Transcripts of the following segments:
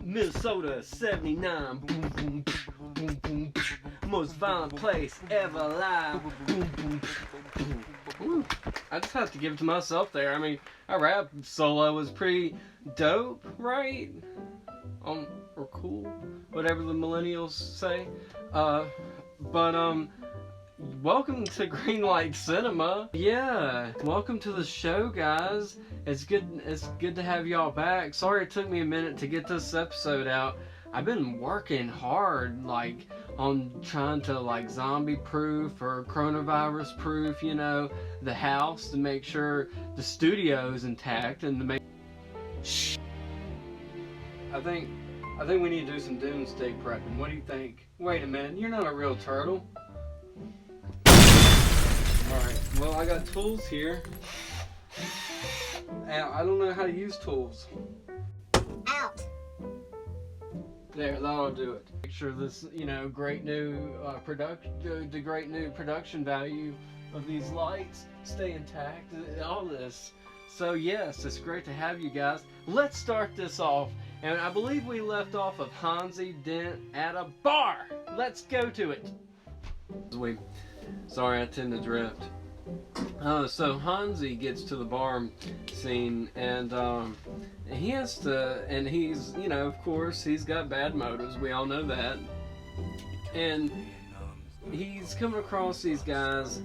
Minnesota 79. Boom, boom, boom, boom. Most violent place ever alive. Boom, boom, boom. Ooh, I just have to give it to myself there. I mean, our rap solo was pretty dope, right? Or cool, whatever the millennials say. Welcome to Greenlight Cinema. Yeah, welcome to the show, guys. It's good to have y'all back. Sorry it took me a minute to get this episode out. I've been working hard, like, on trying to, like, zombie-proof or coronavirus-proof, you know, the house to make sure the studio is intact and to make... Shh. I think we need to do some doomsday prepping. What do you think? Wait a minute, you're not a real turtle. Alright, well, I got tools here. I don't know how to use tools. Out. There, that'll do it. Make sure this, you know, great new the great new production value of these lights stay intact. All this. So yes, it's great to have you guys. Let's start this off. And I believe we left off of Hansie Dent at a bar. Let's go to it. Sorry, I tend to drift. So Hansie gets to the bar scene, and he has to, and he's, you know, of course, he's got bad motives. We all know that. And he's coming across these guys,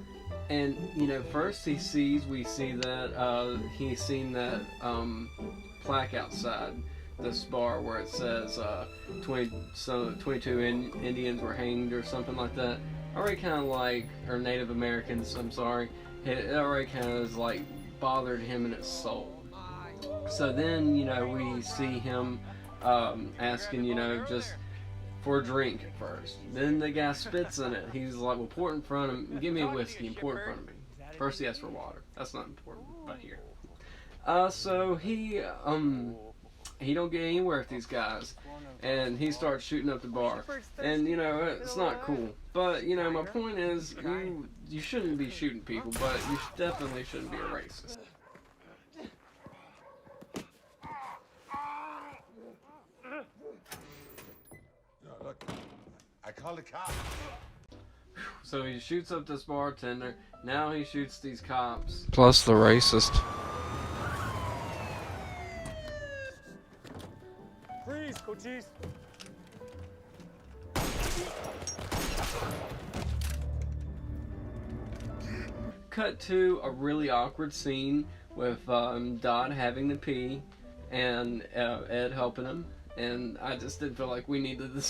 and, you know, first we see that he's seen that plaque outside this bar where it says 22 Indians were hanged or something like that. Already kind of like, or Native Americans, I'm sorry, it already kind of like bothered him in his soul. So then, you know, we see him asking, you know, just for a drink at first. Then the guy spits in it. He's like, well, pour it in front of me, give me a whiskey and pour it in front of me. First he asks for water. That's not important, but here. So he don't get anywhere with these guys, and he starts shooting up the bar, and, you know, it's not cool. But, you know, my point is, you shouldn't be shooting people, but you definitely shouldn't be a racist. Look, I called the cops. So he shoots up this bartender, now he shoots these cops. Plus the racist. Freeze, coaches. Cut to a really awkward scene with Dot having to pee and Ed helping him, and I just didn't feel like we needed to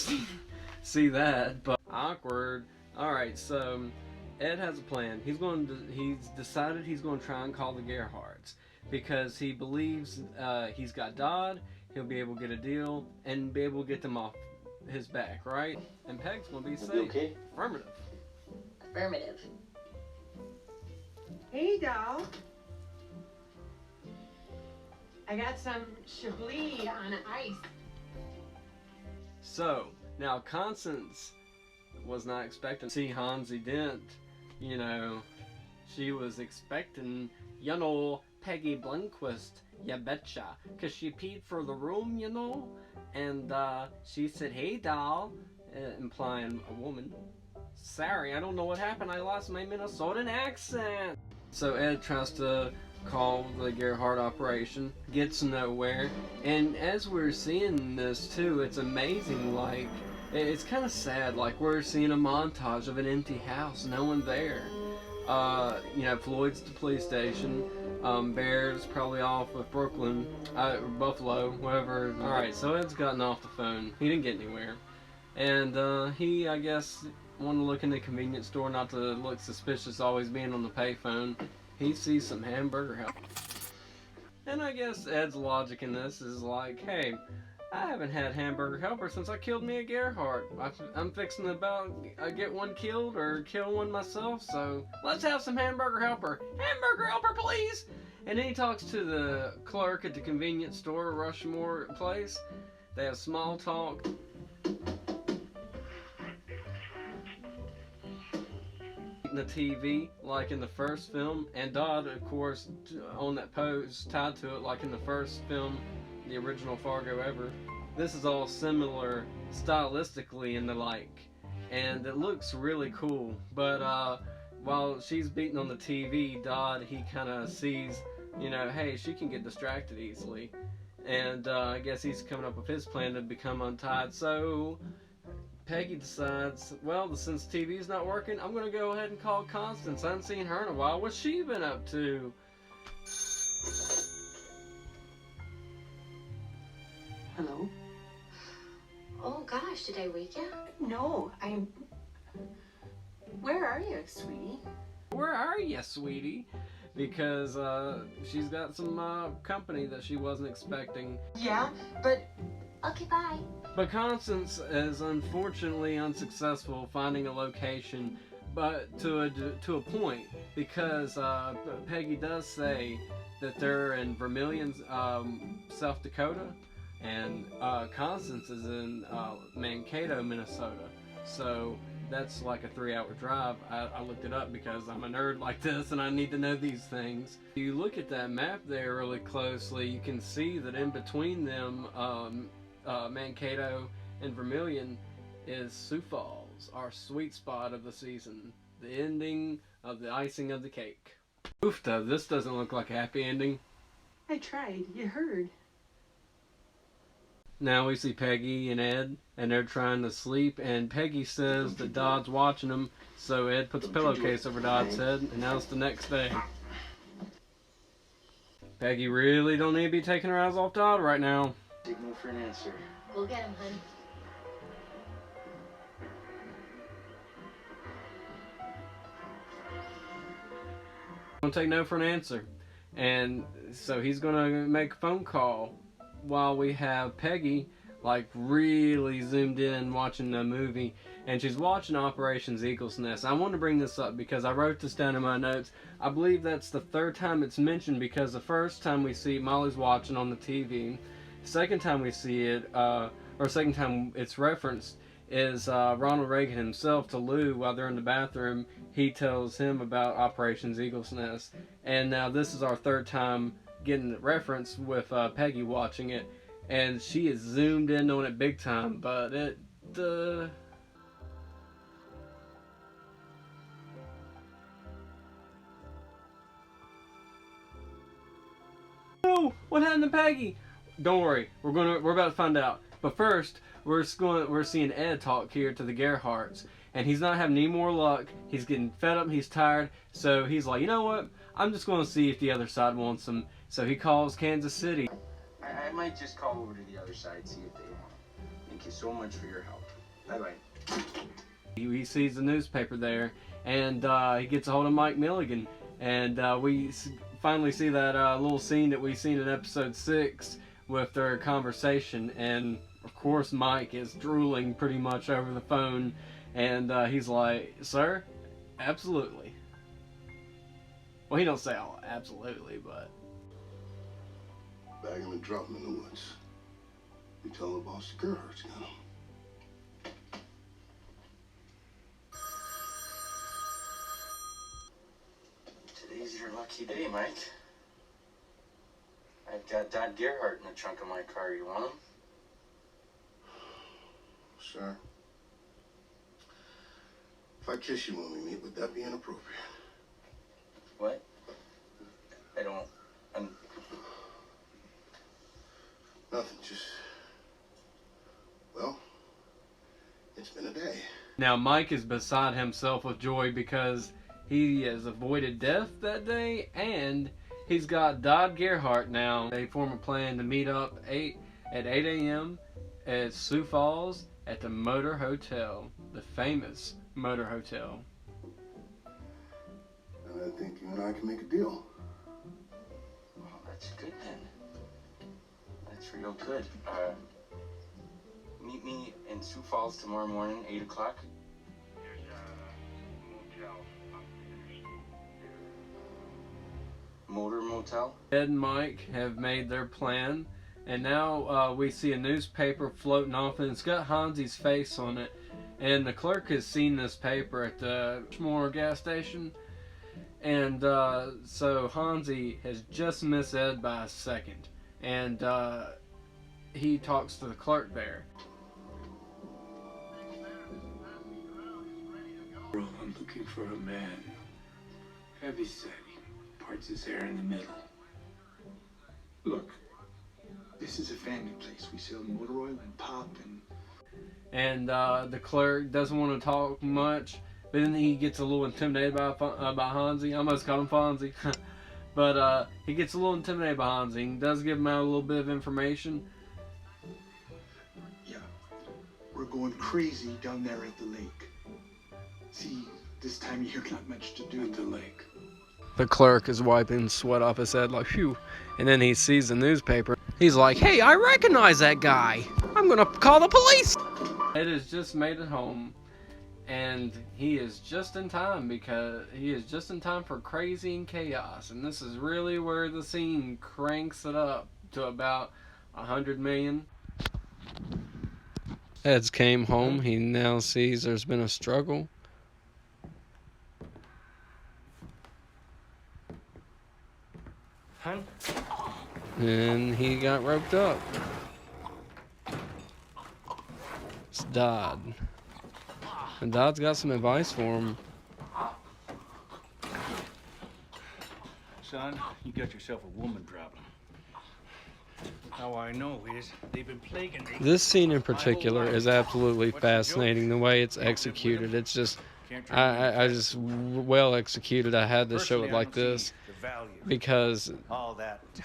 see that, but awkward. Alright, so Ed has a plan. He's decided he's going to try and call the Gerhardts because he believes he's got Dodd. He'll be able to get a deal and be able to get them off his back, right? And Peg's gonna be safe. Okay. Affirmative. Affirmative. Hey, doll. I got some Chablis on ice. So, now Constance was not expecting to see Hansie Dent. You know, she was expecting, you know, Peggy Blomquist, you betcha, because she peed for the room, you know, and she said, hey, doll, implying a woman. Sorry, I don't know what happened, I lost my Minnesotan accent. So Ed tries to call the Gerhardt operation, gets nowhere, and as we're seeing this too, it's amazing, like, it's kind of sad, like we're seeing a montage of an empty house, no one there. You know, Floyd's at the police station, Bear's probably off with Brooklyn, or Buffalo, whatever. Alright, so Ed's gotten off the phone. He didn't get anywhere. And he, I guess, wanted to look in the convenience store, not to look suspicious always being on the payphone. He sees some hamburger help. And I guess Ed's logic in this is like, hey, I haven't had hamburger helper since I killed me a Gerhardt. I'm fixing to about get one killed or kill one myself, so let's have some hamburger helper. Hamburger helper, please! And then he talks to the clerk at the convenience store, Rushmore Place. They have small talk. The TV like in the first film, and Dodd, of course, on that pose tied to it like in the first film the original Fargo ever. This is all similar stylistically and the like, and it looks really cool. But while she's beating on the TV, Dodd, he kind of sees, you know, hey, she can get distracted easily, and I guess he's coming up with his plan to become untied. So Peggy decides, well, since TV's not working, I'm gonna go ahead and call Constance. I haven't seen her in a while. What's she been up to? Hello? Oh gosh, did I wake you? No, I'm... Where are you, sweetie? Where are you, sweetie? Because she's got some company that she wasn't expecting. Yeah, but... Okay, bye. But Constance is unfortunately unsuccessful finding a location, but to a point, because Peggy does say that they're in Vermilion, South Dakota, and Constance is in Mankato, Minnesota. So that's like a 3-hour drive. I looked it up because I'm a nerd like this and I need to know these things. If you look at that map there really closely, you can see that in between them, Mankato and Vermilion, is Sioux Falls, our sweet spot of the season. The ending of the icing of the cake. Oofta, this doesn't look like a happy ending. I tried. You heard. Now we see Peggy and Ed, and they're trying to sleep, and Peggy says that Dodd's watching them, so Ed puts a pillowcase over Dodd's head, and now it's the next day. Peggy really don't need to be taking her eyes off Dodd right now. Signal for an answer. Go get him, hun. Don't take no for an answer. And so he's gonna make a phone call while we have Peggy like really zoomed in watching the movie, and she's watching Operations Eagle's Nest. I want to bring this up because I wrote this down in my notes. I believe that's the 3rd time it's mentioned, because the first time we see Molly's watching on the TV, second time we see it, or second time it's referenced, is Ronald Reagan himself to Lou while they're in the bathroom. He tells him about Operations Eagle's Nest, and now this is our 3rd time getting the reference with Peggy watching it, and she is zoomed in on it big time. But it no, what happened to Peggy? Don't worry, we're about to find out. But first, we're seeing Ed talk here to the Gerhardts, and he's not having any more luck. He's getting fed up, he's tired, so he's like, you know what? I'm just going to see if the other side wants him. So he calls Kansas City. I might just call over to the other side, see if they want. Thank you so much for your help. Bye-bye. He sees the newspaper there, and he gets a hold of Mike Milligan, and we finally see that little scene that we've seen in episode 6 with their conversation, and of course Mike is drooling pretty much over the phone, and he's like, sir, absolutely. Well, he don't say all absolutely, but Bag him and drop him in the woods. You tell the boss the Gerhardt's got him. Today's your lucky day, Mike. I've got Dad Gerhardt in the trunk of my car. You want him? Sir, if I kiss you when we meet, would that be inappropriate? What? I don't... Nothing, just... Well, it's been a day. now Mike is beside himself with joy because he has avoided death that day, and he's got Dodd Gerhardt now. They form a plan to meet up at 8 a.m. at Sioux Falls at the Motor Hotel, the famous Motor Hotel. And I think you and I can make a deal. Well, that's good then. That's real good. Meet me in Sioux Falls tomorrow morning, 8 o'clock. There's a motel upstairs. Motor motel? Ed and Mike have made their plan, and now we see a newspaper floating off, and it's got Hansie's face on it. And the clerk has seen this paper at the Schmore gas station, and so Hansie has just missed Ed by a second. And he talks to the clerk there. I'm looking for a man. Heavy set. Parts his hair in the middle. Look, this is a family place. We sell motor oil and pop and... And the clerk doesn't want to talk much, but then he gets a little intimidated by Hansie. I almost called him Fonzie. But he gets a little intimidated by Hansie and does give him out a little bit of information. Yeah, we're going crazy down there at the lake. See, this time of year, not much to do at the lake. The clerk is wiping sweat off his head like, phew. And then he sees the newspaper. He's like, hey, I recognize that guy. I'm gonna call the police. Ed has just made it home. And he is just in time for crazy and chaos. And this is really where the scene cranks it up to about 100 million. Ed's came home. He now sees there's been a struggle. Hun? And he got roped up. It's Dodd. And Dodd's got some advice for him. Son, you got yourself a woman problem. How I know is they've been plaguing me. This scene in particular is absolutely fascinating. The way it's executed, it's just, I just well executed. I had to show it like this because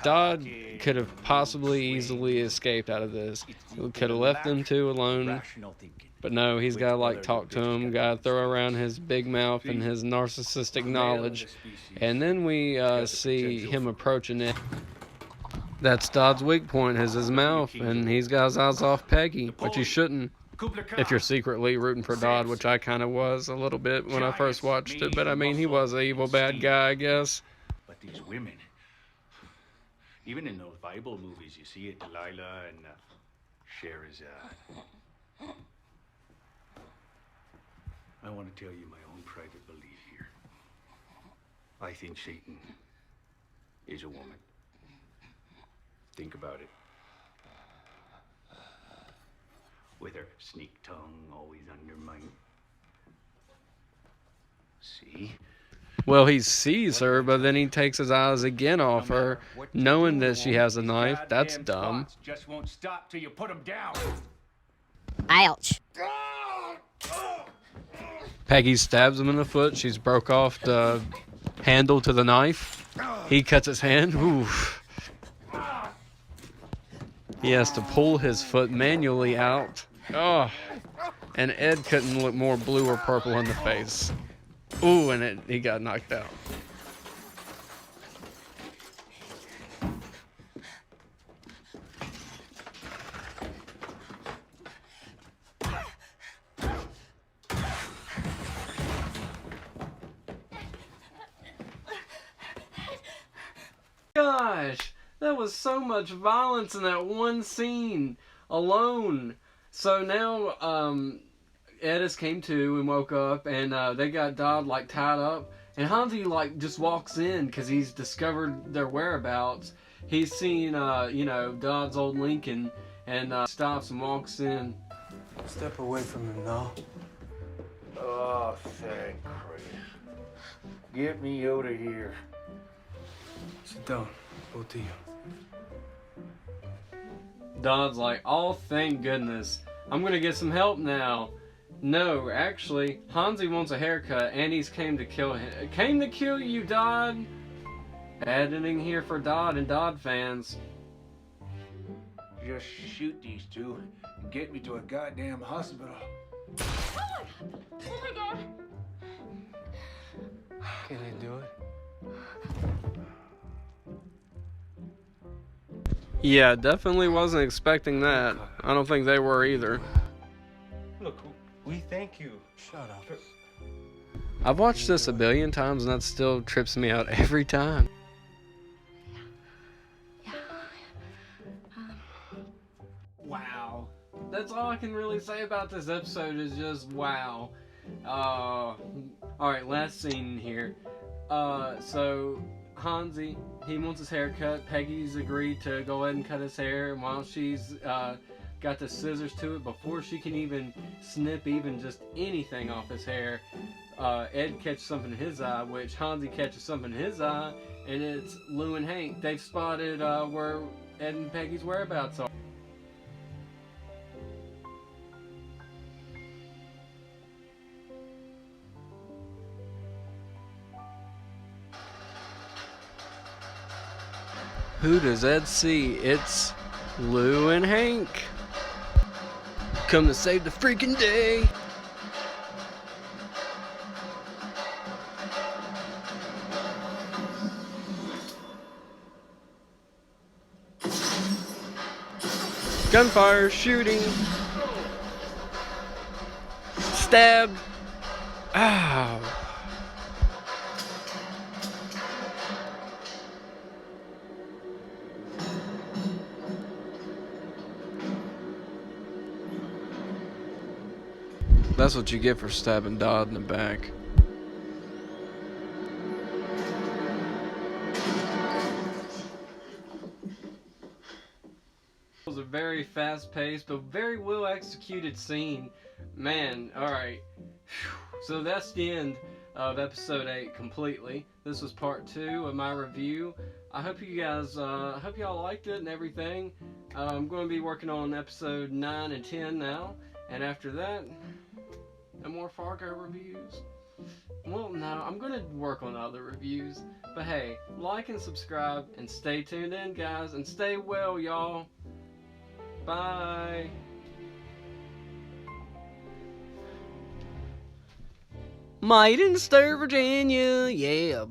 Dodd could have possibly easily escaped out of this. He could have left them two alone. But no, he's got to like talk to him, got to throw around his big mouth and his narcissistic knowledge. And then we see him approaching it. That's Dodd's weak point, is his mouth, and he's got his eyes off Peggy, which you shouldn't if you're secretly rooting for Dodd, which I kind of was a little bit when I first watched it. But I mean, he was an evil bad guy, I guess. But these women, even in those Bible movies, you see it, Delilah and Sherazade. I want to tell you my own private belief here. I think Satan is a woman. Think about it. With her sneak tongue always on your mind. See? Well, he sees her, but then he takes his eyes again off her, knowing that she has a knife. That's dumb. Just won't stop till you put them down. Ouch. Peggy stabs him in the foot. She's broke off the handle to the knife. He cuts his hand. Oof. He has to pull his foot manually out. Oh. And Ed couldn't look more blue or purple in the face. Ooh, and he got knocked out. Gosh, that was so much violence in that one scene alone. So now, Edis came to and woke up, and they got Dodd like tied up, and Hansie like just walks in because he's discovered their whereabouts. He's seen, you know, Dodd's old Lincoln, and stops and walks in. Step away from him now. Oh, thank Christ. Get me out of here. Sit down, both of you. Dodd's like, oh, thank goodness. I'm gonna get some help now. No, actually, Hansie wants a haircut, and he's came to kill him. Came to kill you, Dodd. Bad ending here for Dodd and Dodd fans. Just shoot these two and get me to a goddamn hospital. Oh my God. Can I do it? Yeah, definitely wasn't expecting that. I don't think they were either. Look, we thank you. Shut up. I've watched this a billion times, and that still trips me out every time. Wow. That's all I can really say about this episode is just wow. Alright, last scene here. So, Hansie he wants his hair cut. Peggy's agreed to go ahead and cut his hair, and while she's got the scissors to it, before she can even snip even just anything off his hair, Ed catches something in his eye, which Hansie catches something in his eye, and it's Lou and Hank. They've spotted where Ed and Peggy's whereabouts are. Who does Ed see? It's Lou and Hank. Come to save the freaking day. Gunfire, shooting. Stab. Ow. That's what you get for stabbing Dodd in the back. It was a very fast-paced but very well executed scene. Man, alright. So that's the end of episode 8 completely. This was part 2 of my review. I hope you guys, hope y'all liked it and everything. I'm going to be working on episode 9 and 10 now. And after that, no more Fargo reviews. Well, no, I'm going to work on other reviews. But hey, like and subscribe and stay tuned in, guys. And stay well, y'all. Bye. Maidenstar, Virginia, yeah.